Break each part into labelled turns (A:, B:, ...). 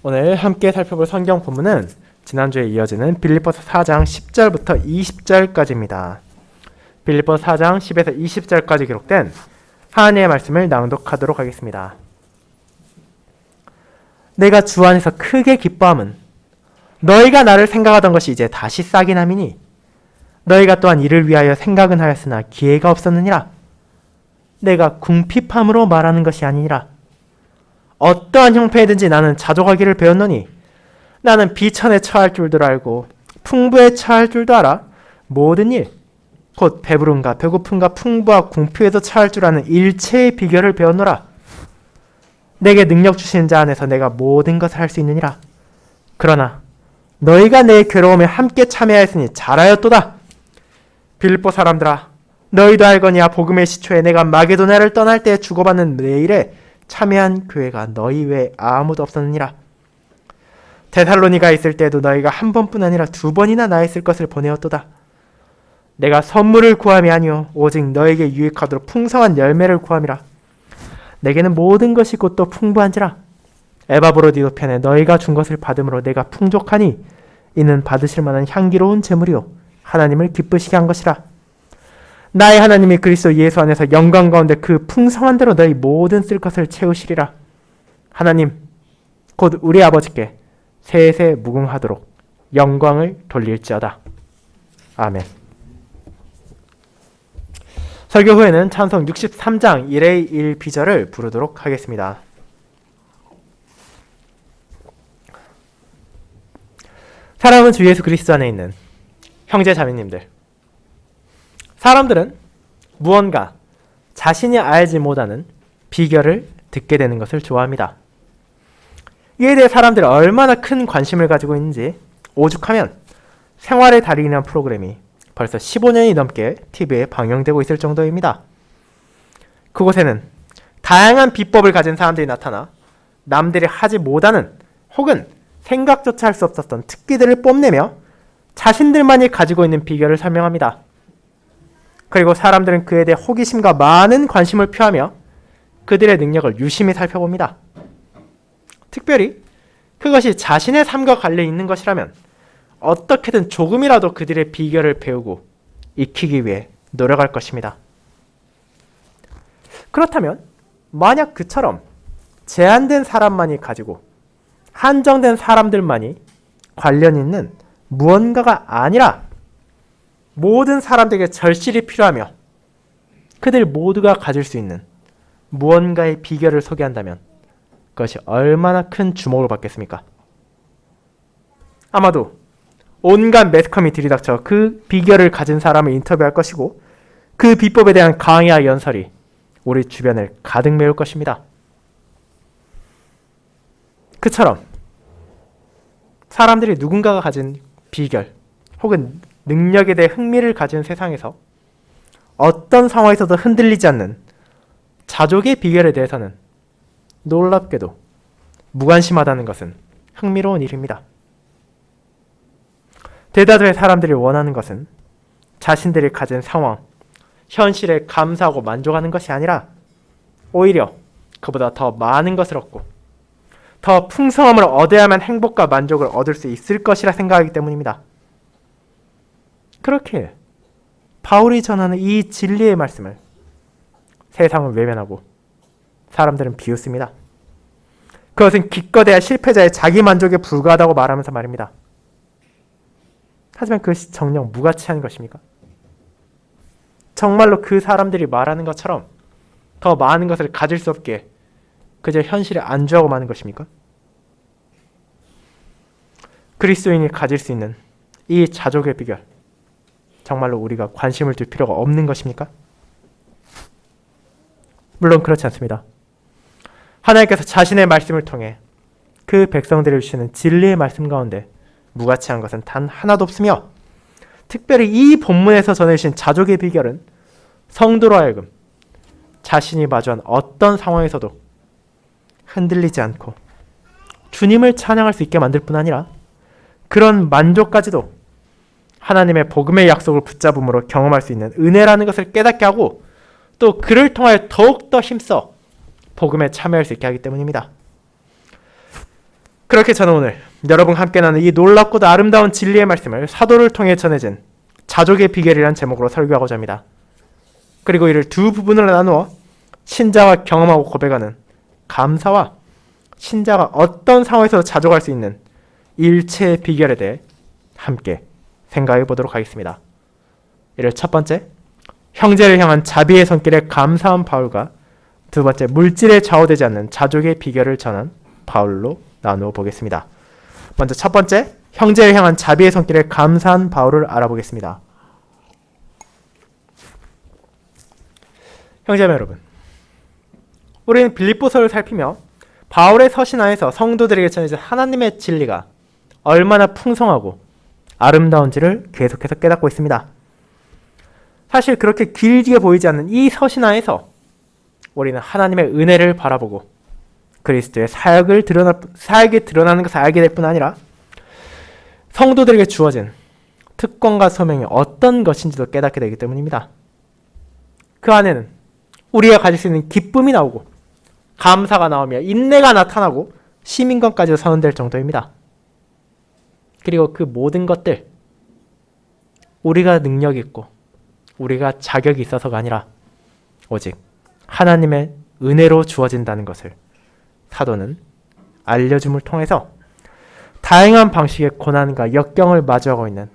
A: 오늘 함께 살펴볼 성경 본문은 지난주에 이어지는 빌립보서 4장 10절부터 20절까지입니다. 빌립보서 4장 10에서 20절까지 기록된 하나님의 말씀을 낭독하도록 하겠습니다. 내가 주 안에서 크게 기뻐함은 너희가 나를 생각하던 것이 이제 다시 싹이 남이니 너희가 또한 이를 위하여 생각은 하였으나 기회가 없었느니라. 내가 궁핍함으로 말하는 것이 아니니라. 어떠한 형편이든지 나는 자족하기를 배웠노니 나는 비천에 처할 줄도 알고 풍부에 처할 줄도 알아. 모든 일, 곧 배부름과 배고픔과 풍부와 궁핍에도 처할 줄 아는 일체의 비결을 배웠노라. 내게 능력 주시는 자 안에서 내가 모든 것을 할 수 있느니라. 그러나 너희가 내 괴로움에 함께 참여하였으니 잘하였도다. 빌립보 사람들아, 너희도 알거니와 복음의 시초에 내가 마게도냐를 떠날 때 주고받는 내 일에 참여한 교회가 너희 외에 아무도 없었느니라. 데살로니가 있을 때에도 너희가 한 번뿐 아니라 두 번이나 나 있을 것을 보내었도다. 내가 선물을 구함이 아니오 오직 너에게 유익하도록 풍성한 열매를 구함이라. 내게는 모든 것이 곧 또 풍부한지라. 에바브로디도 편에 너희가 준 것을 받음으로 내가 풍족하니 이는 받으실 만한 향기로운 제물이요 하나님을 기쁘시게 한 것이라. 나의 하나님이 그리스도 예수 안에서 영광 가운데 그 풍성한 대로 너희 모든 쓸 것을 채우시리라. 하나님 곧 우리 아버지께 세세 무궁하도록 영광을 돌릴지어다. 아멘. 설교 후에는 찬송 63장 1의 1 비절을 부르도록 하겠습니다. 사랑하는 주 예수 그리스도 안에 있는 형제 자매님들, 사람들은 무언가 자신이 알지 못하는 비결을 듣게 되는 것을 좋아합니다. 이에 대해 사람들이 얼마나 큰 관심을 가지고 있는지 오죽하면 생활의 달인이라는 프로그램이 벌써 15년이 넘게 TV에 방영되고 있을 정도입니다. 그곳에는 다양한 비법을 가진 사람들이 나타나 남들이 하지 못하는 혹은 생각조차 할 수 없었던 특기들을 뽐내며 자신들만이 가지고 있는 비결을 설명합니다. 그리고 사람들은 그에 대해 호기심과 많은 관심을 표하며 그들의 능력을 유심히 살펴봅니다. 특별히 그것이 자신의 삶과 관련이 있는 것이라면 어떻게든 조금이라도 그들의 비결을 배우고 익히기 위해 노력할 것입니다. 그렇다면 만약 그처럼 제한된 사람만이 가지고 한정된 사람들만이 관련 있는 무언가가 아니라 모든 사람들에게 절실히 필요하며 그들 모두가 가질 수 있는 무언가의 비결을 소개한다면 그것이 얼마나 큰 주목을 받겠습니까? 아마도 온갖 매스컴이 들이닥쳐 그 비결을 가진 사람을 인터뷰할 것이고 그 비법에 대한 강의와 연설이 우리 주변을 가득 메울 것입니다. 그처럼 사람들이 누군가가 가진 비결 혹은 능력에 대해 흥미를 가진 세상에서 어떤 상황에서도 흔들리지 않는 자족의 비결에 대해서는 놀랍게도 무관심하다는 것은 흥미로운 일입니다. 대다수의 사람들이 원하는 것은 자신들이 가진 상황, 현실에 감사하고 만족하는 것이 아니라 오히려 그보다 더 많은 것을 얻고 더 풍성함을 얻어야만 행복과 만족을 얻을 수 있을 것이라 생각하기 때문입니다. 그렇게 바울이 전하는 이 진리의 말씀을 세상은 외면하고 사람들은 비웃습니다. 그것은 기껏해야 실패자의 자기 만족에 불과하다고 말하면서 말입니다. 하지만 그것이 정녕 무가치한 것입니까? 정말로 그 사람들이 말하는 것처럼 더 많은 것을 가질 수 없게 그저 현실에 안주하고 마는 것입니까? 그리스도인이 가질 수 있는 이 자족의 비결, 정말로 우리가 관심을 둘 필요가 없는 것입니까? 물론 그렇지 않습니다. 하나님께서 자신의 말씀을 통해 그 백성들을 주시는 진리의 말씀 가운데 무가치한 것은 단 하나도 없으며 특별히 이 본문에서 전해주신 자족의 비결은 성도로 하여금 자신이 마주한 어떤 상황에서도 흔들리지 않고 주님을 찬양할 수 있게 만들 뿐 아니라 그런 만족까지도 하나님의 복음의 약속을 붙잡음으로 경험할 수 있는 은혜라는 것을 깨닫게 하고 또 그를 통하여 더욱더 힘써 복음에 참여할 수 있게 하기 때문입니다. 그렇게 저는 오늘 여러분과 함께 나누는 이 놀랍고도 아름다운 진리의 말씀을 사도를 통해 전해진 자족의 비결이라는 제목으로 설교하고자 합니다. 그리고 이를 두 부분으로 나누어 신자가 경험하고 고백하는 감사와 신자가 어떤 상황에서도 자족할 수 있는 일체의 비결에 대해 함께 생각해 보도록 하겠습니다. 이를 첫 번째, 형제를 향한 자비의 손길에 감사한 바울과 두 번째, 물질에 좌우되지 않는 자족의 비결을 전한 바울로 나누어 보겠습니다. 먼저 첫 번째, 형제를 향한 자비의 손길에 감사한 바울을 알아보겠습니다. 형제자매 여러분, 우리는 빌립보서를 살피며 바울의 서신 안에서 성도들에게 전해진 하나님의 진리가 얼마나 풍성하고 아름다운지를 계속해서 깨닫고 있습니다. 사실 그렇게 길게 보이지 않는 이 서신 안에서 우리는 하나님의 은혜를 바라보고 그리스도의 사역이 드러나는 것을 알게 될 뿐 아니라 성도들에게 주어진 특권과 소명이 어떤 것인지도 깨닫게 되기 때문입니다. 그 안에는 우리가 가질 수 있는 기쁨이 나오고 감사가 나오며 인내가 나타나고 시민권까지 선언될 정도입니다. 그리고 그 모든 것들 우리가 능력 있고 우리가 자격이 있어서가 아니라 오직 하나님의 은혜로 주어진다는 것을 사도는 알려줌을 통해서 다양한 방식의 고난과 역경을 마주하고 있는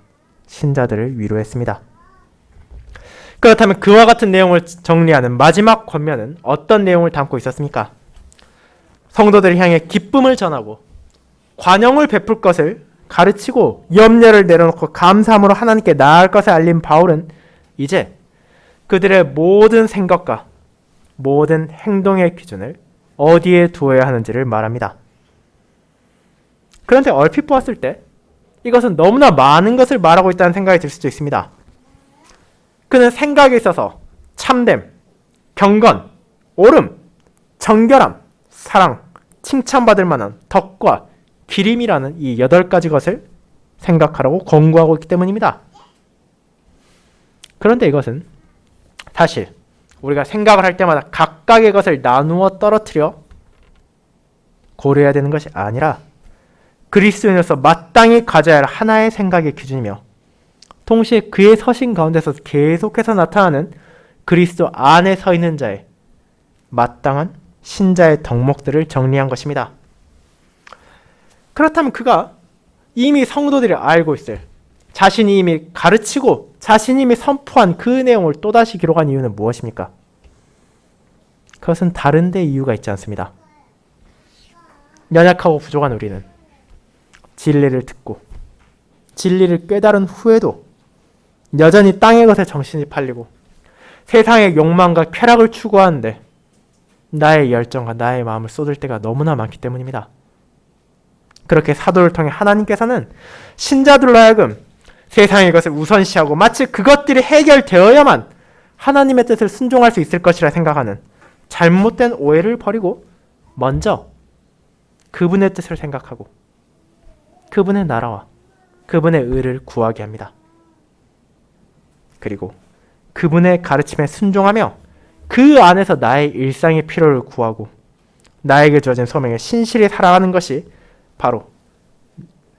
A: 신자들을 위로했습니다. 그렇다면 그와 같은 내용을 정리하는 마지막 권면은 어떤 내용을 담고 있었습니까? 성도들을 향해 기쁨을 전하고 관용을 베풀 것을 가르치고 염려를 내려놓고 감사함으로 하나님께 나아갈 것을 알린 바울은 이제 그들의 모든 생각과 모든 행동의 기준을 어디에 두어야 하는지를 말합니다. 그런데 얼핏 보았을 때 이것은 너무나 많은 것을 말하고 있다는 생각이 들 수도 있습니다. 그는 생각에 있어서 참됨, 경건, 옳음, 정결함, 사랑, 칭찬받을 만한 덕과 기림이라는 이 8가지 것을 생각하라고 권고하고 있기 때문입니다. 그런데 이것은 사실 우리가 생각을 할 때마다 각각의 것을 나누어 떨어뜨려 고려해야 되는 것이 아니라 그리스도인으로서 마땅히 가져야 할 하나의 생각의 기준이며 동시에 그의 서신 가운데서 계속해서 나타나는 그리스도 안에 서 있는 자의 마땅한 신자의 덕목들을 정리한 것입니다. 그렇다면 그가 이미 성도들이 알고 있을 자신이 이미 가르치고 자신이 이미 선포한 그 내용을 또다시 기록한 이유는 무엇입니까? 그것은 다른 데 이유가 있지 않습니다. 연약하고 부족한 우리는 진리를 듣고 진리를 깨달은 후에도 여전히 땅의 것에 정신이 팔리고 세상의 욕망과 쾌락을 추구하는데 나의 열정과 나의 마음을 쏟을 때가 너무나 많기 때문입니다. 그렇게 사도를 통해 하나님께서는 신자들로 하여금 세상의 것을 우선시하고 마치 그것들이 해결되어야만 하나님의 뜻을 순종할 수 있을 것이라 생각하는 잘못된 오해를 버리고 먼저 그분의 뜻을 생각하고 그분의 나라와 그분의 의를 구하게 합니다. 그리고 그분의 가르침에 순종하며 그 안에서 나의 일상의 필요를 구하고 나에게 주어진 소명에 신실히 살아가는 것이 바로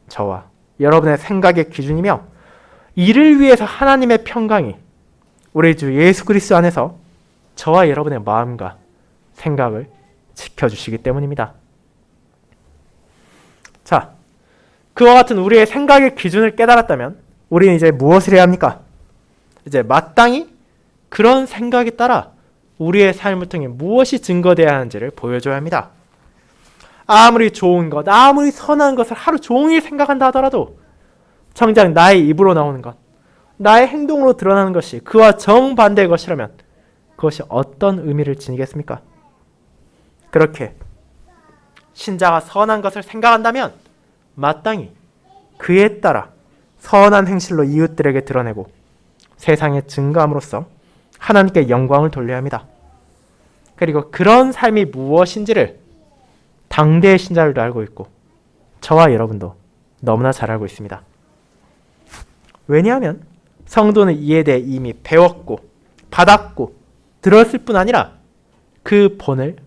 A: 저와 여러분의 생각의 기준이며 이를 위해서 하나님의 평강이 우리 주 예수 그리스도 안에서 저와 여러분의 마음과 생각을 지켜주시기 때문입니다. 자, 그와 같은 우리의 생각의 기준을 깨달았다면 우리는 이제 무엇을 해야 합니까? 이제 마땅히 그런 생각에 따라 우리의 삶을 통해 무엇이 증거되어야 하는지를 보여줘야 합니다. 아무리 좋은 것, 아무리 선한 것을 하루 종일 생각한다 하더라도 정작 나의 입으로 나오는 것, 나의 행동으로 드러나는 것이 그와 정반대의 것이라면 그것이 어떤 의미를 지니겠습니까? 그렇게 신자가 선한 것을 생각한다면 마땅히 그에 따라 선한 행실로 이웃들에게 드러내고 세상에 증거함으로써 하나님께 영광을 돌려야 합니다. 그리고 그런 삶이 무엇인지를 당대의 신자들도 알고 있고 저와 여러분도 너무나 잘 알고 있습니다. 왜냐하면 성도는 이에 대해 이미 배웠고 받았고 들었을 뿐 아니라 그 본을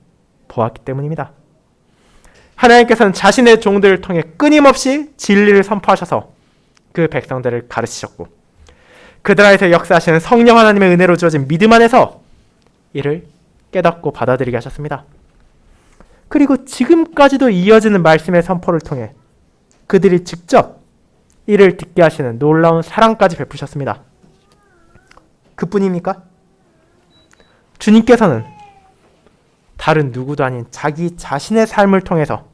A: 보았기 때문입니다. 하나님께서는 자신의 종들을 통해 끊임없이 진리를 선포하셔서 그 백성들을 가르치셨고 그들 안에서 역사하시는 성령 하나님의 은혜로 주어진 믿음 안에서 이를 깨닫고 받아들이게 하셨습니다. 그리고 지금까지도 이어지는 말씀의 선포를 통해 그들이 직접 이를 듣게 하시는 놀라운 사랑까지 베푸셨습니다. 그뿐입니까? 주님께서는 다른 누구도 아닌 자기 자신의 삶을 통해서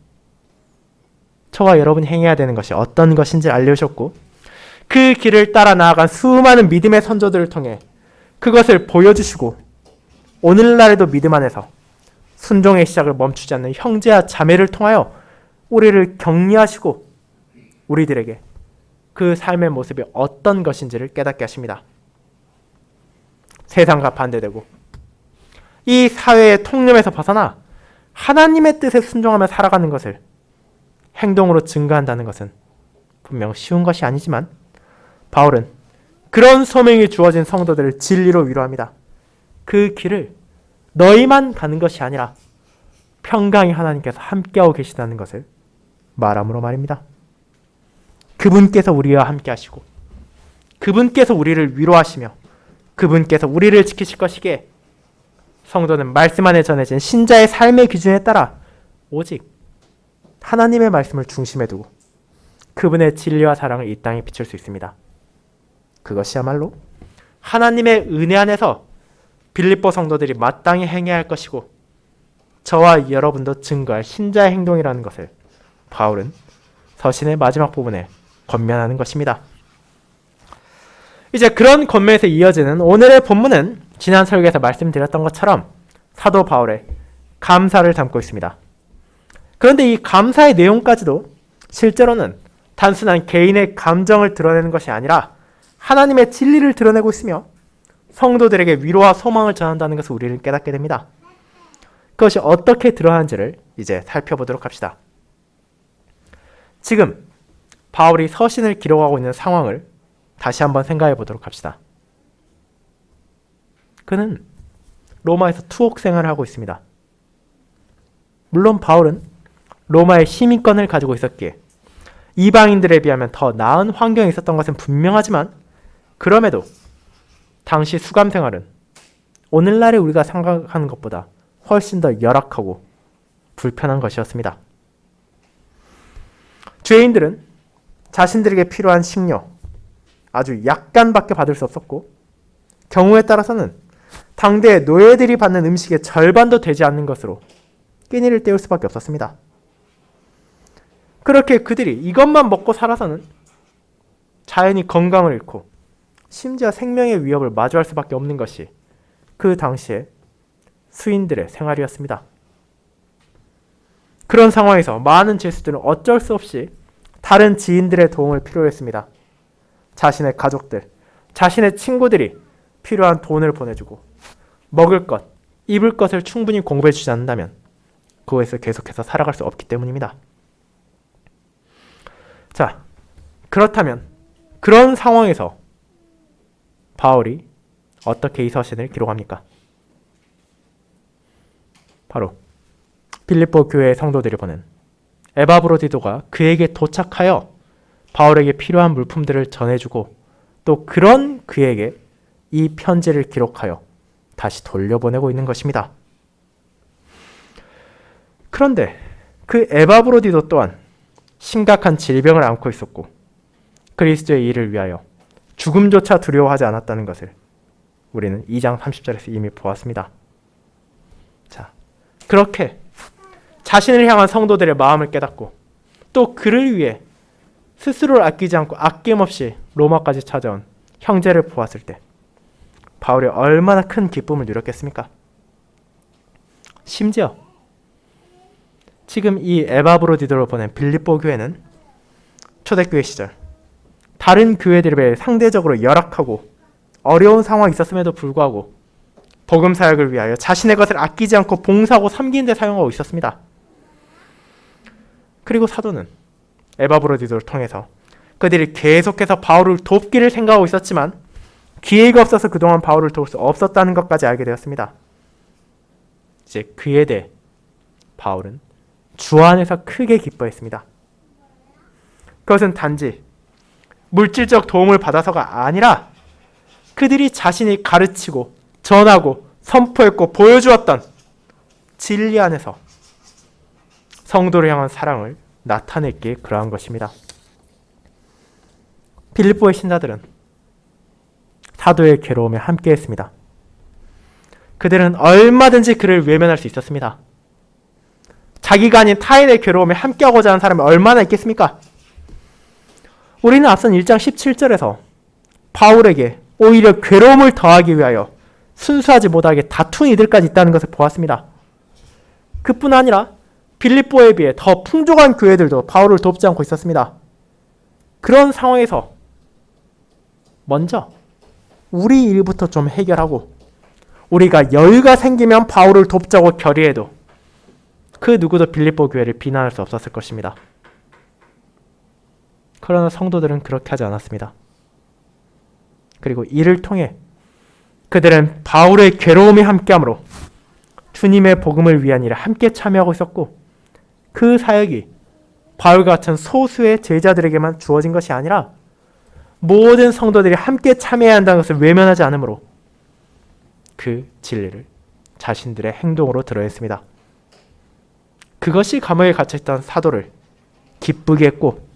A: 저와 여러분이 행해야 되는 것이 어떤 것인지 알려주셨고 그 길을 따라 나아간 수많은 믿음의 선조들을 통해 그것을 보여주시고 오늘날에도 믿음 안에서 순종의 시작을 멈추지 않는 형제와 자매를 통하여 우리를 격려하시고 우리들에게 그 삶의 모습이 어떤 것인지를 깨닫게 하십니다. 세상과 반대되고 이 사회의 통념에서 벗어나 하나님의 뜻에 순종하며 살아가는 것을 행동으로 증거한다는 것은 분명 쉬운 것이 아니지만 바울은 그런 소명이 주어진 성도들을 진리로 위로합니다. 그 길을 너희만 가는 것이 아니라 평강이 하나님께서 함께하고 계시다는 것을 말함으로 말입니다. 그분께서 우리와 함께 하시고 그분께서 우리를 위로하시며 그분께서 우리를 지키실 것이기에 성도는 말씀 안에 전해진 신자의 삶의 기준에 따라 오직 하나님의 말씀을 중심에 두고 그분의 진리와 사랑을 이 땅에 비출 수 있습니다. 그것이야말로 하나님의 은혜 안에서 빌립보 성도들이 마땅히 행해야 할 것이고 저와 여러분도 증거할 신자의 행동이라는 것을 바울은 서신의 마지막 부분에 권면하는 것입니다. 이제 그런 권면에서 이어지는 오늘의 본문은 지난 설교에서 말씀드렸던 것처럼 사도 바울의 감사를 담고 있습니다. 그런데 이 감사의 내용까지도 실제로는 단순한 개인의 감정을 드러내는 것이 아니라 하나님의 진리를 드러내고 있으며 성도들에게 위로와 소망을 전한다는 것을 우리는 깨닫게 됩니다. 그것이 어떻게 드러나는지를 이제 살펴보도록 합시다. 지금 바울이 서신을 기록하고 있는 상황을 다시 한번 생각해 보도록 합시다. 그는 로마에서 투옥 생활을 하고 있습니다. 물론 바울은 로마의 시민권을 가지고 있었기에 이방인들에 비하면 더 나은 환경에 있었던 것은 분명하지만 그럼에도 당시 수감 생활은 오늘날에 우리가 생각하는 것보다 훨씬 더 열악하고 불편한 것이었습니다. 죄인들은 자신들에게 필요한 식료 아주 약간밖에 받을 수 없었고 경우에 따라서는 당대의 노예들이 받는 음식의 절반도 되지 않는 것으로 끼니를 때울 수밖에 없었습니다. 그렇게 그들이 이것만 먹고 살아서는 자연히 건강을 잃고 심지어 생명의 위협을 마주할 수밖에 없는 것이 그 당시에 수인들의 생활이었습니다. 그런 상황에서 많은 죄수들은 어쩔 수 없이 다른 지인들의 도움을 필요로 했습니다. 자신의 가족들, 자신의 친구들이 필요한 돈을 보내주고 먹을 것, 입을 것을 충분히 공급해 주지 않는다면 그곳에서 계속해서 살아갈 수 없기 때문입니다. 자, 그렇다면 그런 상황에서 바울이 어떻게 이 서신을 기록합니까? 바로 빌립보 교회의 성도들이 보낸 에바브로디도가 그에게 도착하여 바울에게 필요한 물품들을 전해주고 또 그런 그에게 이 편지를 기록하여 다시 돌려보내고 있는 것입니다. 그런데 그 에바브로디도 또한 심각한 질병을 앓고 있었고 그리스도의 일을 위하여 죽음조차 두려워하지 않았다는 것을 우리는 2장 30절에서 이미 보았습니다. 자, 그렇게 자신을 향한 성도들의 마음을 깨닫고 또 그를 위해 스스로를 아끼지 않고 아낌없이 로마까지 찾아온 형제를 보았을 때 바울이 얼마나 큰 기쁨을 누렸겠습니까? 심지어 지금 이 에바브로디도를 보낸 빌립보 교회는 초대교회 시절 다른 교회들에 비해 상대적으로 열악하고 어려운 상황이 있었음에도 불구하고 복음 사역을 위하여 자신의 것을 아끼지 않고 봉사하고 섬기는 데 사용하고 있었습니다. 그리고 사도는 에바브로디도를 통해서 그들이 계속해서 바울을 돕기를 생각하고 있었지만 기회가 없어서 그동안 바울을 도울 수 없었다는 것까지 알게 되었습니다. 이제 그에 대해 바울은 주 안에서 크게 기뻐했습니다. 그것은 단지 물질적 도움을 받아서가 아니라 그들이 자신이 가르치고 전하고 선포했고 보여주었던 진리 안에서 성도를 향한 사랑을 나타냈기에 그러한 것입니다. 빌립보의 신자들은 사도의 괴로움에 함께했습니다. 그들은 얼마든지 그를 외면할 수 있었습니다. 자기가 아닌 타인의 괴로움에 함께하고자 하는 사람이 얼마나 있겠습니까? 우리는 앞선 1장 17절에서 바울에게 오히려 괴로움을 더하기 위하여 순수하지 못하게 다툰 이들까지 있다는 것을 보았습니다. 그뿐 아니라 빌립보에 비해 더 풍족한 교회들도 바울을 돕지 않고 있었습니다. 그런 상황에서 먼저 우리 일부터 좀 해결하고 우리가 여유가 생기면 바울을 돕자고 결의해도 그 누구도 빌립보 교회를 비난할 수 없었을 것입니다. 그러나 성도들은 그렇게 하지 않았습니다. 그리고 이를 통해 그들은 바울의 괴로움에 함께함으로 주님의 복음을 위한 일에 함께 참여하고 있었고 그 사역이 바울과 같은 소수의 제자들에게만 주어진 것이 아니라 모든 성도들이 함께 참여해야 한다는 것을 외면하지 않으므로 그 진리를 자신들의 행동으로 드러냈습니다. 그것이 감옥에 갇혀있던 사도를 기쁘게 했고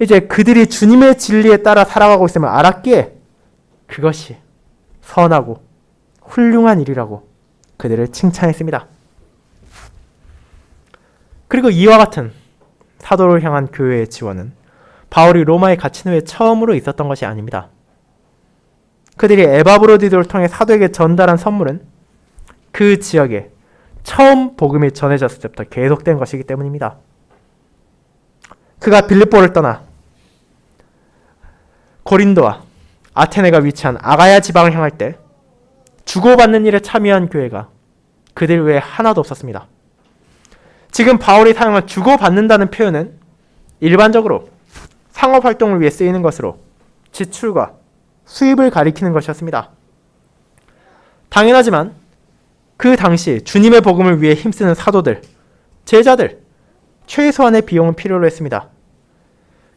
A: 이제 그들이 주님의 진리에 따라 살아가고 있음을 알았기에 그것이 선하고 훌륭한 일이라고 그들을 칭찬했습니다. 그리고 이와 같은 사도를 향한 교회의 지원은 바울이 로마에 갇힌 후에 처음으로 있었던 것이 아닙니다. 그들이 에바브로디도를 통해 사도에게 전달한 선물은 그 지역에 처음 복음이 전해졌을 때부터 계속된 것이기 때문입니다. 그가 빌립보를 떠나 고린도와 아테네가 위치한 아가야 지방을 향할 때 주고받는 일에 참여한 교회가 그들 외에 하나도 없었습니다. 지금 바울이 사용한 주고받는다는 표현은 일반적으로 상업활동을 위해 쓰이는 것으로 지출과 수입을 가리키는 것이었습니다. 당연하지만 그 당시 주님의 복음을 위해 힘쓰는 사도들, 제자들, 최소한의 비용은 필요로 했습니다.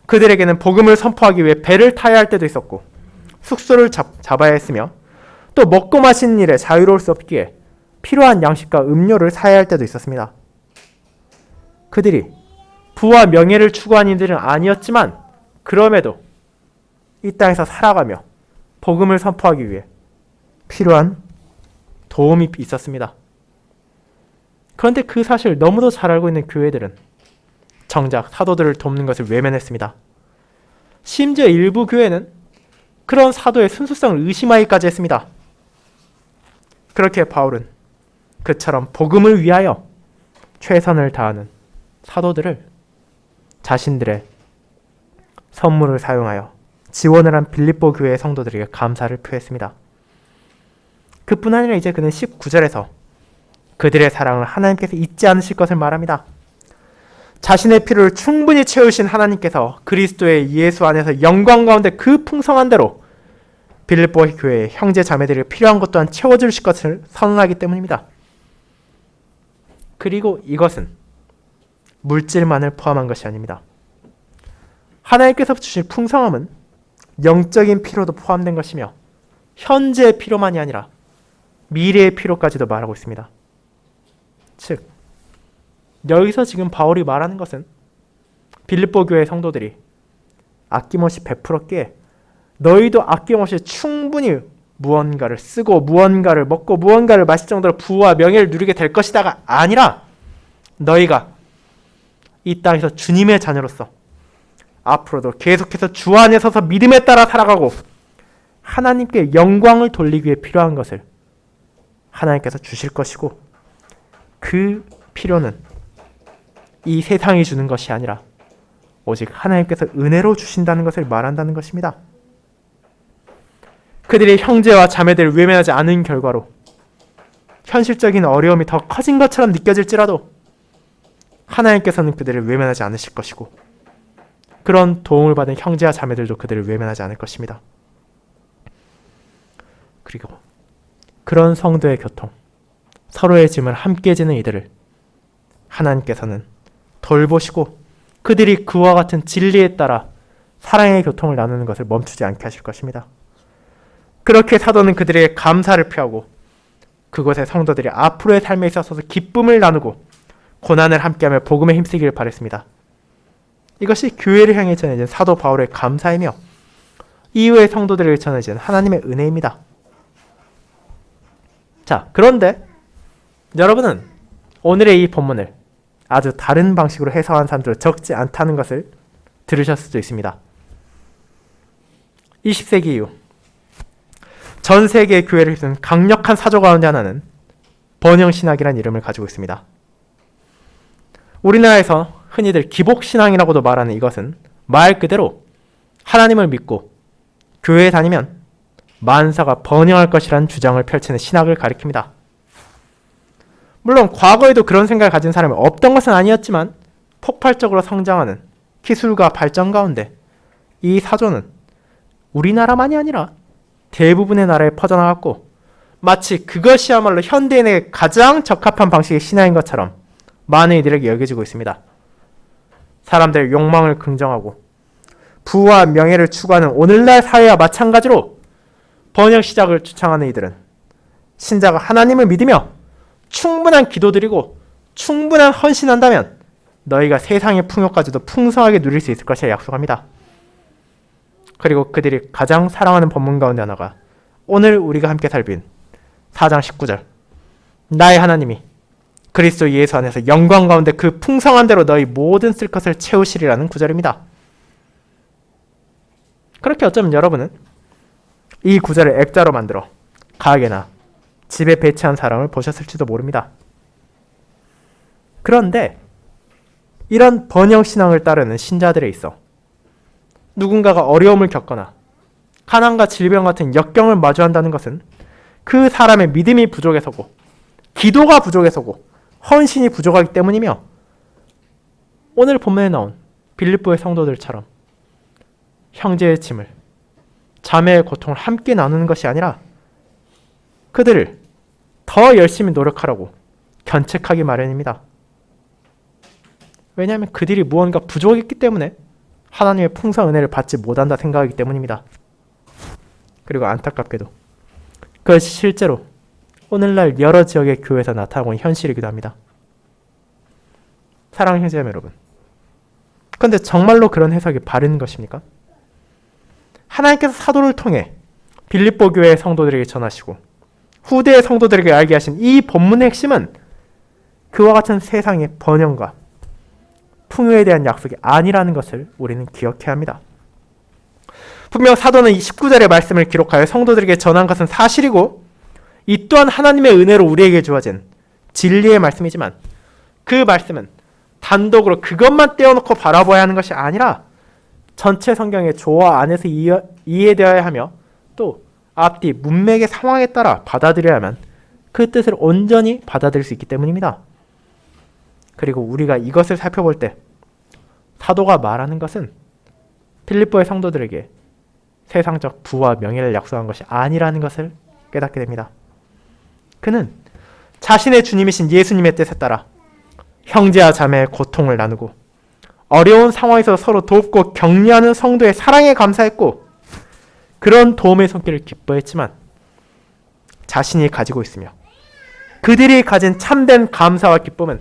A: 그들에게는 복음을 선포하기 위해 배를 타야 할 때도 있었고 숙소를 잡아야 했으며 또 먹고 마시는 일에 자유로울 수 없기에 필요한 양식과 음료를 사야 할 때도 있었습니다. 그들이 부와 명예를 추구한 이들은 아니었지만 그럼에도 이 땅에서 살아가며 복음을 선포하기 위해 필요한 도움이 있었습니다. 그런데 그 사실을 너무도 잘 알고 있는 교회들은 정작 사도들을 돕는 것을 외면했습니다. 심지어 일부 교회는 그런 사도의 순수성을 의심하기까지 했습니다. 그렇게 바울은 그처럼 복음을 위하여 최선을 다하는 사도들을 자신들의 선물을 사용하여 지원을 한 빌립보 교회의 성도들에게 감사를 표했습니다. 그뿐 아니라 이제 그는 19절에서 그들의 사랑을 하나님께서 잊지 않으실 것을 말합니다. 자신의 필요를 충분히 채우신 하나님께서 그리스도의 예수 안에서 영광 가운데 그 풍성한 대로 빌립보 교회의 형제 자매들이 필요한 것 또한 채워주실 것을 선언하기 때문입니다. 그리고 이것은 물질만을 포함한 것이 아닙니다. 하나님께서 주신 풍성함은 영적인 필요도 포함된 것이며 현재의 필요만이 아니라 미래의 필요까지도 말하고 있습니다. 즉 여기서 지금 바울이 말하는 것은 빌립보 교회 성도들이 아낌없이 베풀었기에 너희도 아낌없이 충분히 무언가를 쓰고 무언가를 먹고 무언가를 마실 정도로 부와 명예를 누리게 될 것이다가 아니라 너희가 이 땅에서 주님의 자녀로서 앞으로도 계속해서 주 안에 서서 믿음에 따라 살아가고 하나님께 영광을 돌리기 위해 필요한 것을 하나님께서 주실 것이고 그 필요는 이 세상이 주는 것이 아니라 오직 하나님께서 은혜로 주신다는 것을 말한다는 것입니다. 그들이 형제와 자매들을 외면하지 않은 결과로 현실적인 어려움이 더 커진 것처럼 느껴질지라도 하나님께서는 그들을 외면하지 않으실 것이고 그런 도움을 받은 형제와 자매들도 그들을 외면하지 않을 것입니다. 그리고 그런 성도의 교통, 서로의 짐을 함께 지는 이들을 하나님께서는 돌보시고 그들이 그와 같은 진리에 따라 사랑의 교통을 나누는 것을 멈추지 않게 하실 것입니다. 그렇게 사도는 그들에게 감사를 표하고 그곳의 성도들이 앞으로의 삶에 있어서 기쁨을 나누고 고난을 함께하며 복음에 힘쓰기를 바랬습니다. 이것이 교회를 향해 전해진 사도 바울의 감사이며 이후의 성도들에게 전해진 하나님의 은혜입니다. 자, 그런데 여러분은 오늘의 이 본문을 아주 다른 방식으로 해석한 사람들은 적지 않다는 것을 들으셨을 수도 있습니다. 20세기 이후 전 세계의 교회를 휩쓴 강력한 사조 가운데 하나는 번영신학이라는 이름을 가지고 있습니다. 우리나라에서 흔히들 기복신앙이라고도 말하는 이것은 말 그대로 하나님을 믿고 교회에 다니면 만사가 번영할 것이라는 주장을 펼치는 신학을 가리킵니다. 물론 과거에도 그런 생각을 가진 사람이 없던 것은 아니었지만 폭발적으로 성장하는 기술과 발전 가운데 이 사조는 우리나라만이 아니라 대부분의 나라에 퍼져나갔고 마치 그것이야말로 현대인에게 가장 적합한 방식의 신앙인 것처럼 많은 이들에게 여겨지고 있습니다. 사람들의 욕망을 긍정하고 부와 명예를 추구하는 오늘날 사회와 마찬가지로 번영 시작을 주창하는 이들은 신자가 하나님을 믿으며 충분한 기도드리고 충분한 헌신한다면 너희가 세상의 풍요까지도 풍성하게 누릴 수 있을 것이라 약속합니다. 그리고 그들이 가장 사랑하는 본문 가운데 하나가 오늘 우리가 함께 살핀 4장 19절 나의 하나님이 그리스도 예수 안에서 영광 가운데 그 풍성한 대로 너희 모든 쓸 것을 채우시리라는 구절입니다. 그렇게 어쩌면 여러분은 이 구절을 액자로 만들어 가게나 집에 배치한 사람을 보셨을지도 모릅니다. 그런데 이런 번영신앙을 따르는 신자들에 있어 누군가가 어려움을 겪거나 가난과 질병 같은 역경을 마주한다는 것은 그 사람의 믿음이 부족해서고 기도가 부족해서고 헌신이 부족하기 때문이며 오늘 본문에 나온 빌립보의 성도들처럼 형제의 짐을 자매의 고통을 함께 나누는 것이 아니라 그들을 더 열심히 노력하라고 견책하기 마련입니다. 왜냐하면 그들이 무언가 부족했기 때문에 하나님의 풍성한 은혜를 받지 못한다 생각하기 때문입니다. 그리고 안타깝게도 그것이 실제로 오늘날 여러 지역의 교회에서 나타나고 있는 현실이기도 합니다. 사랑하는 형제자매 여러분, 그런데 정말로 그런 해석이 바른 것입니까? 하나님께서 사도를 통해 빌립보 교회의 성도들에게 전하시고 후대의 성도들에게 알게 하신 이 본문의 핵심은 그와 같은 세상의 번영과 풍요에 대한 약속이 아니라는 것을 우리는 기억해야 합니다. 분명 사도는 이 19절의 말씀을 기록하여 성도들에게 전한 것은 사실이고 이 또한 하나님의 은혜로 우리에게 주어진 진리의 말씀이지만 그 말씀은 단독으로 그것만 떼어놓고 바라봐야 하는 것이 아니라 전체 성경의 조화 안에서 이해되어야 하며 또 앞뒤 문맥의 상황에 따라 받아들여야만 그 뜻을 온전히 받아들일 수 있기 때문입니다. 그리고 우리가 이것을 살펴볼 때 사도가 말하는 것은 빌립보의 성도들에게 세상적 부와 명예를 약속한 것이 아니라는 것을 깨닫게 됩니다. 그는 자신의 주님이신 예수님의 뜻에 따라 형제와 자매의 고통을 나누고 어려운 상황에서 서로 돕고 격려하는 성도의 사랑에 감사했고 그런 도움의 손길을 기뻐했지만 자신이 가지고 있으며 그들이 가진 참된 감사와 기쁨은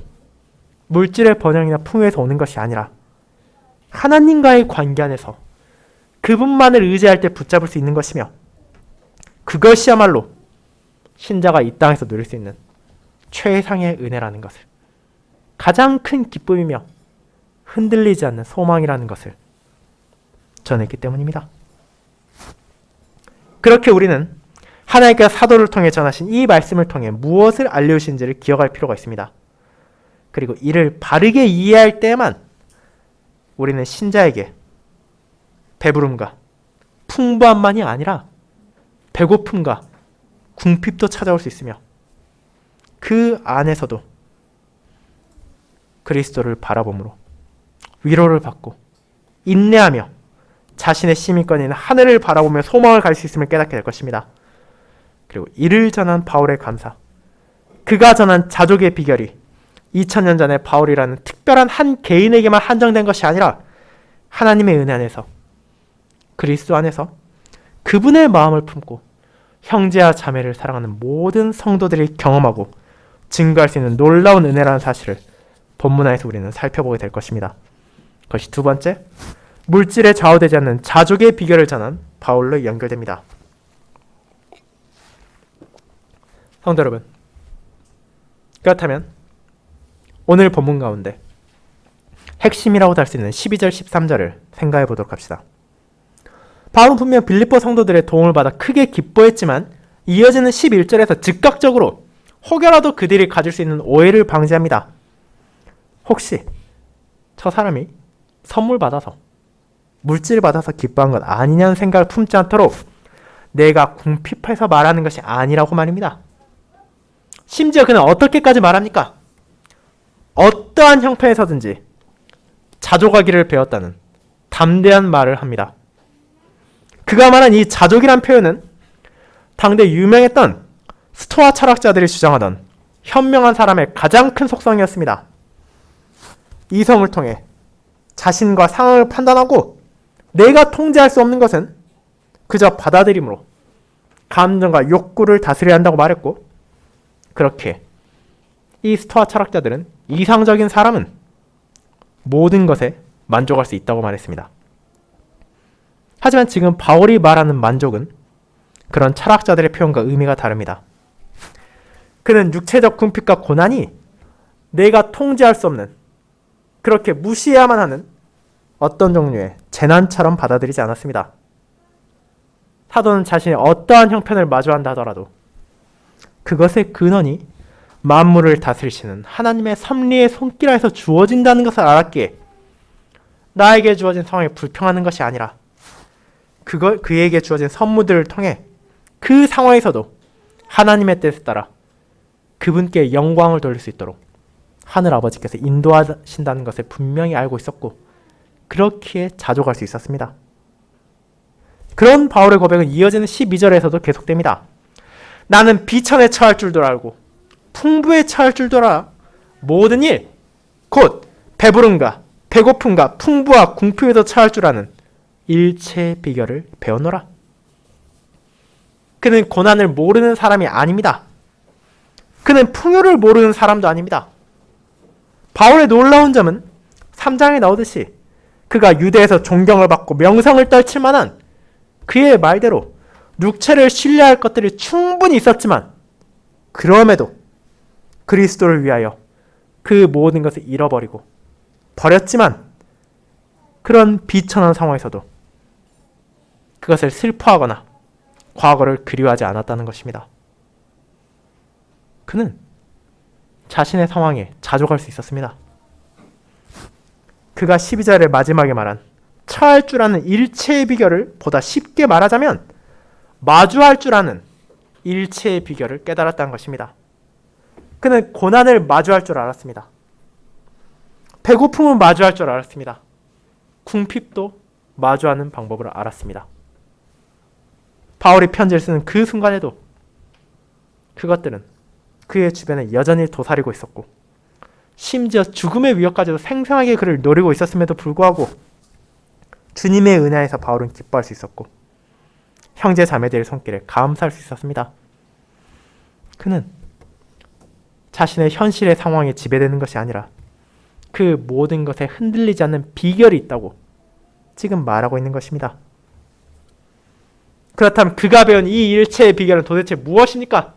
A: 물질의 번영이나 풍요에서 오는 것이 아니라 하나님과의 관계 안에서 그분만을 의지할 때 붙잡을 수 있는 것이며 그것이야말로 신자가 이 땅에서 누릴 수 있는 최상의 은혜라는 것을 가장 큰 기쁨이며 흔들리지 않는 소망이라는 것을 전했기 때문입니다. 그렇게 우리는 하나님께서 사도를 통해 전하신 이 말씀을 통해 무엇을 알려주신지를 기억할 필요가 있습니다. 그리고 이를 바르게 이해할 때에만 우리는 신자에게 배부름과 풍부함만이 아니라 배고픔과 궁핍도 찾아올 수 있으며 그 안에서도 그리스도를 바라봄으로 위로를 받고 인내하며 자신의 시민권인 하늘을 바라보며 소망을 갈 수 있음을 깨닫게 될 것입니다. 그리고 이를 전한 바울의 감사, 그가 전한 자족의 비결이 2000년 전에 바울이라는 특별한 한 개인에게만 한정된 것이 아니라 하나님의 은혜 안에서, 그리스도 안에서 그분의 마음을 품고 형제와 자매를 사랑하는 모든 성도들이 경험하고 증거할 수 있는 놀라운 은혜라는 사실을 본문화에서 우리는 살펴보게 될 것입니다. 그것이 두 번째, 물질에 좌우되지 않는 자족의 비결을 전한 바울로 연결됩니다. 성도 여러분, 그렇다면 오늘 본문 가운데 핵심이라고도 할 수 있는 12절 13절을 생각해 보도록 합시다. 바울은 분명 빌립보 성도들의 도움을 받아 크게 기뻐했지만 이어지는 11절에서 즉각적으로 혹여라도 그들이 가질 수 있는 오해를 방지합니다. 혹시 저 사람이 선물 받아서, 물질 받아서 기뻐한 것 아니냐는 생각을 품지 않도록 내가 궁핍해서 말하는 것이 아니라고 말입니다. 심지어 그는 어떻게까지 말합니까? 어떠한 형편에서든지 자족하기를 배웠다는 담대한 말을 합니다. 그가 말한 이 자족이란 표현은 당대 유명했던 스토아 철학자들이 주장하던 현명한 사람의 가장 큰 속성이었습니다. 이성을 통해 자신과 상황을 판단하고 내가 통제할 수 없는 것은 그저 받아들임으로 감정과 욕구를 다스려야 한다고 말했고, 그렇게 이 스토아 철학자들은 이상적인 사람은 모든 것에 만족할 수 있다고 말했습니다. 하지만 지금 바울이 말하는 만족은 그런 철학자들의 표현과 의미가 다릅니다. 그는 육체적 궁핍과 고난이 내가 통제할 수 없는, 그렇게 무시해야만 하는 어떤 종류의 재난처럼 받아들이지 않았습니다. 사도는 자신이 어떠한 형편을 마주한다 하더라도 그것의 근원이 만물을 다스리시는 하나님의 섭리의 손길 아래서 주어진다는 것을 알았기에 나에게 주어진 상황이 불평하는 것이 아니라 그에게 주어진 선물들을 통해 그 상황에서도 하나님의 뜻에 따라 그분께 영광을 돌릴 수 있도록 하늘 아버지께서 인도하신다는 것을 분명히 알고 있었고, 그렇기에 자족할 수 있었습니다. 그런 바울의 고백은 이어지는 12절에서도 계속됩니다. 나는 비천에 처할 줄도 알고 풍부에 처할 줄도 알아 모든 일, 곧 배부름과 배고픔과 풍부와 궁핍에도 처할 줄 아는 일체의 비결을 배워노라. 그는 고난을 모르는 사람이 아닙니다. 그는 풍요를 모르는 사람도 아닙니다. 바울의 놀라운 점은 3장에 나오듯이 그가 유대에서 존경을 받고 명성을 떨칠 만한 그의 말대로 육체를 신뢰할 것들이 충분히 있었지만 그럼에도 그리스도를 위하여 그 모든 것을 잃어버리고 버렸지만 그런 비천한 상황에서도 그것을 슬퍼하거나 과거를 그리워하지 않았다는 것입니다. 그는 자신의 상황에 자족할 수 있었습니다. 그가 12절의 마지막에 말한 처할 줄 아는 일체의 비결을 보다 쉽게 말하자면 마주할 줄 아는 일체의 비결을 깨달았다는 것입니다. 그는 고난을 마주할 줄 알았습니다. 배고픔을 마주할 줄 알았습니다. 궁핍도 마주하는 방법을 알았습니다. 바울이 편지를 쓰는 그 순간에도 그것들은 그의 주변에 여전히 도사리고 있었고, 심지어 죽음의 위협까지도 생생하게 그를 노리고 있었음에도 불구하고 주님의 은혜에서 바울은 기뻐할 수 있었고 형제 자매들의 손길에 감사할 수 있었습니다. 그는 자신의 현실의 상황에 지배되는 것이 아니라 그 모든 것에 흔들리지 않는 비결이 있다고 지금 말하고 있는 것입니다. 그렇다면 그가 배운 이 일체의 비결은 도대체 무엇입니까?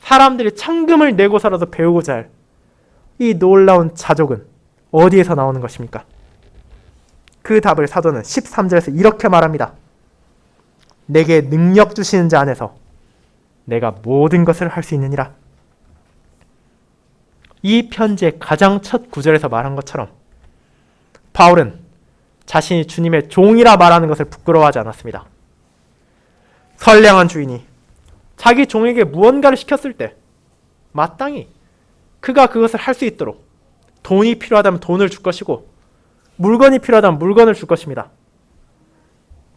A: 사람들이 천금을 내고서라도 배우고자 할 이 놀라운 자족은 어디에서 나오는 것입니까? 그 답을 사도는 13절에서 이렇게 말합니다. 내게 능력 주시는 자 안에서 내가 모든 것을 할 수 있느니라. 이 편지의 가장 첫 구절에서 말한 것처럼 바울은 자신이 주님의 종이라 말하는 것을 부끄러워하지 않았습니다. 선량한 주인이 자기 종에게 무언가를 시켰을 때 마땅히 그가 그것을 할 수 있도록 돈이 필요하다면 돈을 줄 것이고 물건이 필요하다면 물건을 줄 것입니다.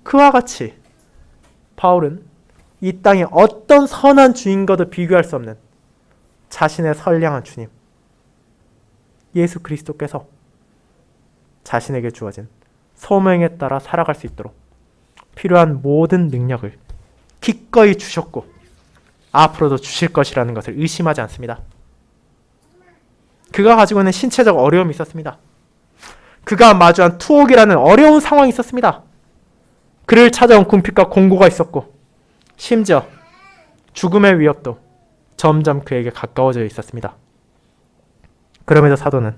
A: 그와 같이 바울은 이 땅에 어떤 선한 주인과도 비교할 수 없는 자신의 선량한 주님, 예수 그리스도께서 자신에게 주어진 소명에 따라 살아갈 수 있도록 필요한 모든 능력을 기꺼이 주셨고 앞으로도 주실 것이라는 것을 의심하지 않습니다. 그가 가지고 있는 신체적 어려움이 있었습니다. 그가 마주한 투옥이라는 어려운 상황이 있었습니다. 그를 찾아온 궁핍과 공고가 있었고 심지어 죽음의 위협도 점점 그에게 가까워져 있었습니다. 그럼에도 사도는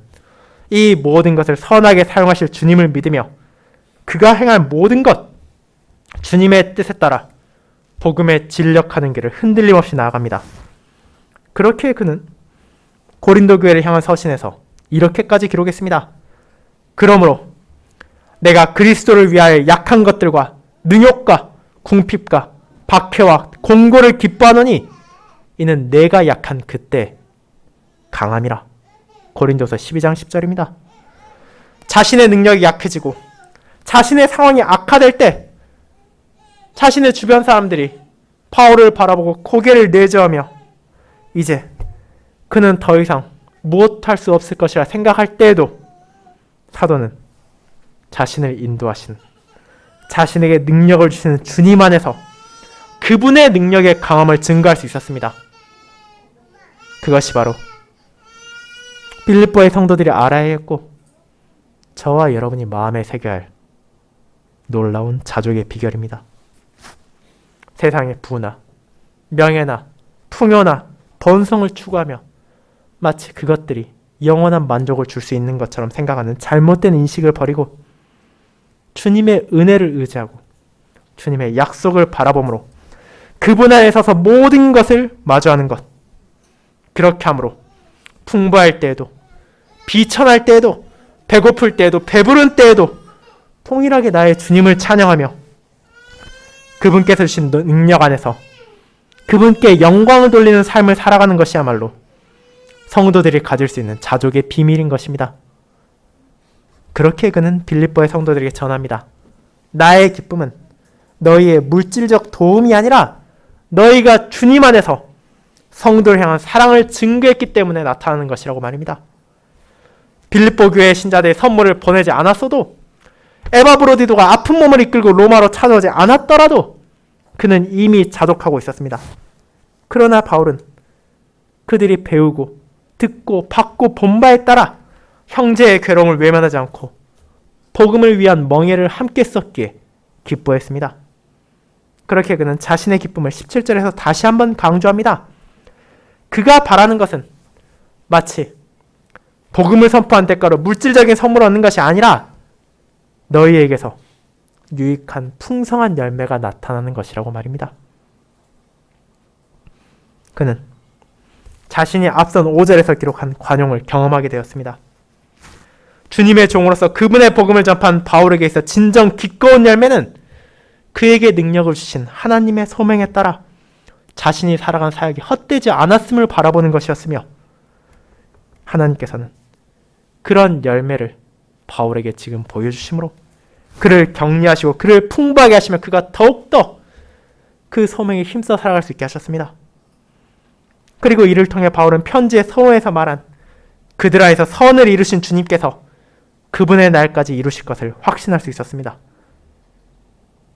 A: 이 모든 것을 선하게 사용하실 주님을 믿으며 그가 행할 모든 것, 주님의 뜻에 따라 복음에 진력하는 길을 흔들림 없이 나아갑니다. 그렇게 그는 고린도 교회를 향한 서신에서 이렇게까지 기록했습니다. 그러므로 내가 그리스도를 위하여 약한 것들과 능욕과 궁핍과 박해와 공고를 기뻐하노니 이는 내가 약한 그때 강함이라. 고린도서 12장 10절입니다. 자신의 능력이 약해지고 자신의 상황이 악화될 때 자신의 주변 사람들이 바울을 바라보고 고개를 내저으며 이제 그는 더 이상 무엇할 수 없을 것이라 생각할 때에도 사도는 자신을 인도하신 자신에게 능력을 주시는 주님 안에서 그분의 능력의 강함을 증거할 수 있었습니다. 그것이 바로 빌립보의 성도들이 알아야 했고 저와 여러분이 마음에 새겨야 할 놀라운 자족의 비결입니다. 세상의 부나 명예나 풍요나 번성을 추구하며 마치 그것들이 영원한 만족을 줄 수 있는 것처럼 생각하는 잘못된 인식을 버리고 주님의 은혜를 의지하고 주님의 약속을 바라봄으로 그분 안에 서서 모든 것을 마주하는 것. 그렇게 함으로 풍부할 때에도 비천할 때에도 배고플 때에도 배부른 때에도 통일하게 나의 주님을 찬양하며 그분께서 주신 능력 안에서 그분께 영광을 돌리는 삶을 살아가는 것이야말로 성도들이 가질 수 있는 자족의 비밀인 것입니다. 그렇게 그는 빌립보의 성도들에게 전합니다. 나의 기쁨은 너희의 물질적 도움이 아니라 너희가 주님 안에서 성도를 향한 사랑을 증거했기 때문에 나타나는 것이라고 말입니다. 빌립보 교회 신자들의 선물을 보내지 않았어도 에바브로디도가 아픈 몸을 이끌고 로마로 찾아오지 않았더라도 그는 이미 자족하고 있었습니다. 그러나 바울은 그들이 배우고 듣고 받고 본 바에 따라 형제의 괴로움을 외면하지 않고 복음을 위한 멍에를 함께 썼기에 기뻐했습니다. 그렇게 그는 자신의 기쁨을 17절에서 다시 한번 강조합니다. 그가 바라는 것은 마치 복음을 선포한 대가로 물질적인 선물을 얻는 것이 아니라 너희에게서 유익한 풍성한 열매가 나타나는 것이라고 말입니다. 그는 자신이 앞선 5절에서 기록한 관용을 경험하게 되었습니다. 주님의 종으로서 그분의 복음을 전파한 바울에게 있어 진정 기꺼운 열매는 그에게 능력을 주신 하나님의 소명에 따라 자신이 살아간 사역이 헛되지 않았음을 바라보는 것이었으며 하나님께서는 그런 열매를 바울에게 지금 보여주심으로 그를 격려하시고 그를 풍부하게 하시며 그가 더욱더 그 소명에 힘써 살아갈 수 있게 하셨습니다. 그리고 이를 통해 바울은 편지의 서론에서 말한 그들 안에서 선을 이루신 주님께서 그분의 날까지 이루실 것을 확신할 수 있었습니다.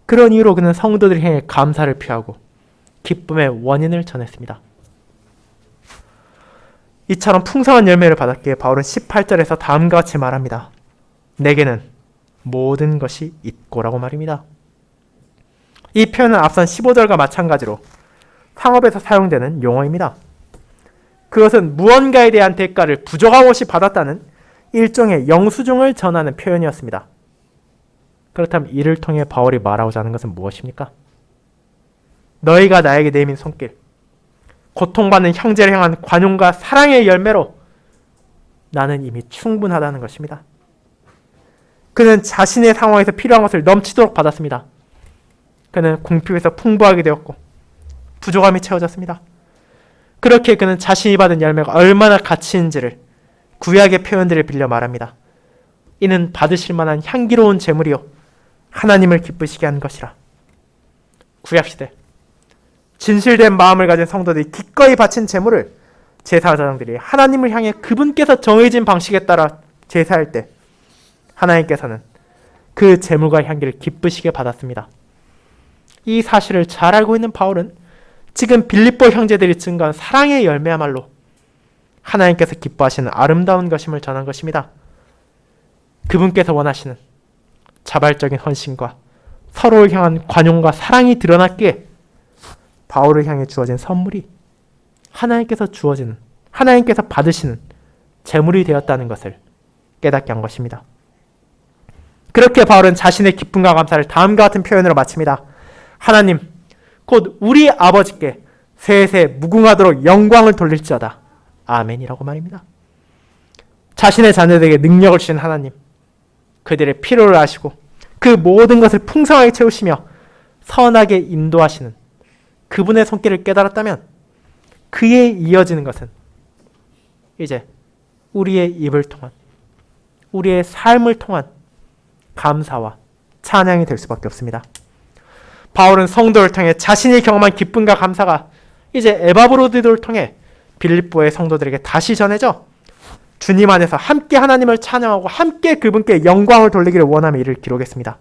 A: 그런 이유로 그는 성도들을 향해 감사를 표하고 기쁨의 원인을 전했습니다. 이처럼 풍성한 열매를 받았기에 바울은 18절에서 다음과 같이 말합니다. 내게는 모든 것이 있고라고 말입니다. 이 표현은 앞선 15절과 마찬가지로 상업에서 사용되는 용어입니다. 그것은 무언가에 대한 대가를 부족함 없이 받았다는 일종의 영수증을 전하는 표현이었습니다. 그렇다면 이를 통해 바울이 말하고자 하는 것은 무엇입니까? 너희가 나에게 내민 손길, 고통받는 형제를 향한 관용과 사랑의 열매로 나는 이미 충분하다는 것입니다. 그는 자신의 상황에서 필요한 것을 넘치도록 받았습니다. 그는 궁핍에서 풍부하게 되었고 부족함이 채워졌습니다. 그렇게 그는 자신이 받은 열매가 얼마나 가치 있는지를 구약의 표현들을 빌려 말합니다. 이는 받으실 만한 향기로운 제물이요 하나님을 기쁘시게 하는 것이라. 구약시대 진실된 마음을 가진 성도들이 기꺼이 바친 제물을 제사장들이 하나님을 향해 그분께서 정해진 방식에 따라 제사할 때 하나님께서는 그 제물과 향기를 기쁘시게 받았습니다. 이 사실을 잘 알고 있는 바울은 지금 빌립보 형제들이 증거한 사랑의 열매야말로 하나님께서 기뻐하시는 아름다운 것임을 전한 것입니다. 그분께서 원하시는 자발적인 헌신과 서로를 향한 관용과 사랑이 드러났기에 바울을 향해 주어진 선물이 하나님께서 받으시는 제물이 되었다는 것을 깨닫게 한 것입니다. 그렇게 바울은 자신의 기쁨과 감사를 다음과 같은 표현으로 마칩니다. 하나님, 곧 우리 아버지께 세세 무궁하도록 영광을 돌릴지어다. 아멘이라고 말입니다. 자신의 자녀들에게 능력을 주신 하나님, 그들의 필요를 아시고 그 모든 것을 풍성하게 채우시며 선하게 인도하시는 그분의 손길을 깨달았다면 그에 이어지는 것은 이제 우리의 입을 통한, 우리의 삶을 통한 감사와 찬양이 될 수밖에 없습니다. 바울은 성도를 통해 자신이 경험한 기쁨과 감사가 이제 에바브로디도를 통해 빌립보의 성도들에게 다시 전해져 주님 안에서 함께 하나님을 찬양하고 함께 그분께 영광을 돌리기를 원하며 이를 기록했습니다.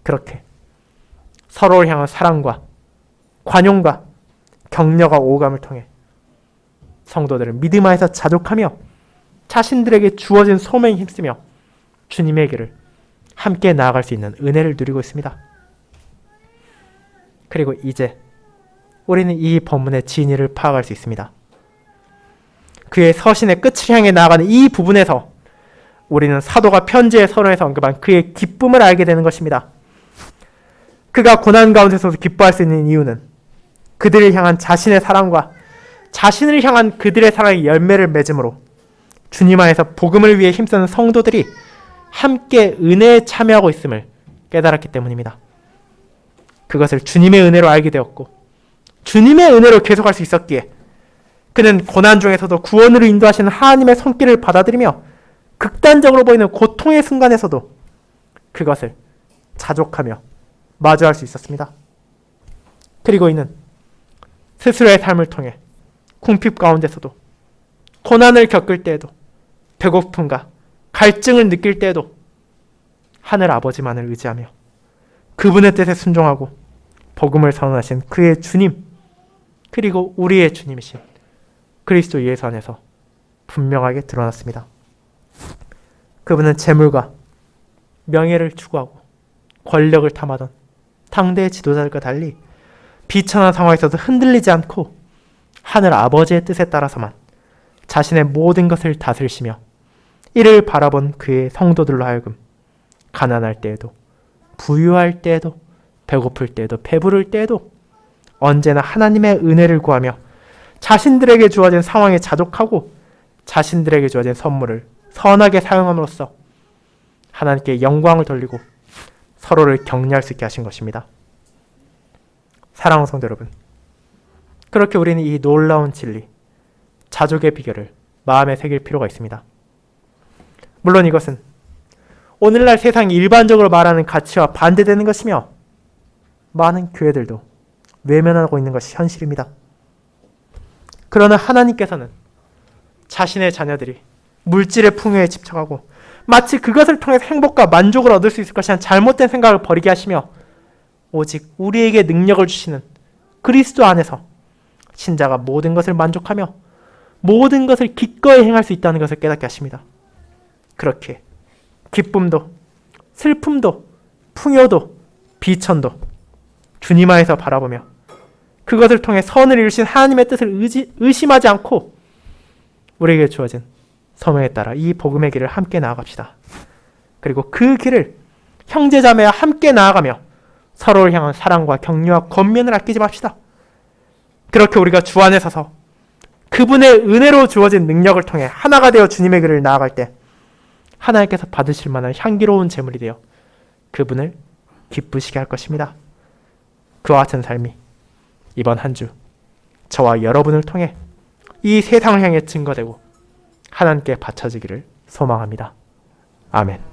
A: 그렇게 서로를 향한 사랑과 관용과 격려와 오감을 통해 성도들은 믿음 안에서 자족하며 자신들에게 주어진 소명에 힘쓰며 주님의 길을 함께 나아갈 수 있는 은혜를 누리고 있습니다. 그리고 이제 우리는 이 본문의 진위를 파악할 수 있습니다. 그의 서신의 끝을 향해 나아가는 이 부분에서 우리는 사도가 편지의 서론에서 언급한 그의 기쁨을 알게 되는 것입니다. 그가 고난 가운데서도 기뻐할 수 있는 이유는 그들을 향한 자신의 사랑과 자신을 향한 그들의 사랑의 열매를 맺음으로 주님 안에서 복음을 위해 힘쓰는 성도들이 함께 은혜에 참여하고 있음을 깨달았기 때문입니다. 그것을 주님의 은혜로 알게 되었고 주님의 은혜로 계속할 수 있었기에 그는 고난 중에서도 구원으로 인도하시는 하나님의 손길을 받아들이며 극단적으로 보이는 고통의 순간에서도 그것을 자족하며 마주할 수 있었습니다. 그리고 이는 스스로의 삶을 통해 궁핍 가운데서도 고난을 겪을 때에도 배고픔과 갈증을 느낄 때에도 하늘 아버지만을 의지하며 그분의 뜻에 순종하고 복음을 선언하신 그의 주님 그리고 우리의 주님이신 그리스도 예수 안에서 분명하게 드러났습니다. 그분은 재물과 명예를 추구하고 권력을 탐하던 당대의 지도자들과 달리 비천한 상황에서도 흔들리지 않고 하늘 아버지의 뜻에 따라서만 자신의 모든 것을 다스리시며 이를 바라본 그의 성도들로 하여금 가난할 때에도 부유할 때에도 배고플 때에도 배부를 때에도 언제나 하나님의 은혜를 구하며 자신들에게 주어진 상황에 자족하고 자신들에게 주어진 선물을 선하게 사용함으로써 하나님께 영광을 돌리고 서로를 격려할 수 있게 하신 것입니다. 사랑하는 성도 여러분, 그렇게 우리는 이 놀라운 진리, 자족의 비결을 마음에 새길 필요가 있습니다. 물론 이것은 오늘날 세상이 일반적으로 말하는 가치와 반대되는 것이며 많은 교회들도 외면하고 있는 것이 현실입니다. 그러나 하나님께서는 자신의 자녀들이 물질의 풍요에 집착하고 마치 그것을 통해 행복과 만족을 얻을 수 있을 것이라는 잘못된 생각을 버리게 하시며 오직 우리에게 능력을 주시는 그리스도 안에서 신자가 모든 것을 만족하며 모든 것을 기꺼이 행할 수 있다는 것을 깨닫게 하십니다. 그렇게 기쁨도 슬픔도 풍요도 비천도 주님 안에서 바라보며 그것을 통해 선을 이루신 하나님의 뜻을 의심하지 않고 우리에게 주어진 소명에 따라 이 복음의 길을 함께 나아갑시다. 그리고 그 길을 형제자매와 함께 나아가며 서로를 향한 사랑과 격려와 권면을 아끼지 맙시다. 그렇게 우리가 주 안에 서서 그분의 은혜로 주어진 능력을 통해 하나가 되어 주님의 길을 나아갈 때 하나님께서 받으실 만한 향기로운 제물이 되어 그분을 기쁘시게 할 것입니다. 그와 같은 삶이 이번 한 주 저와 여러분을 통해 이 세상을 향해 증거되고 하나님께 바쳐지기를 소망합니다. 아멘.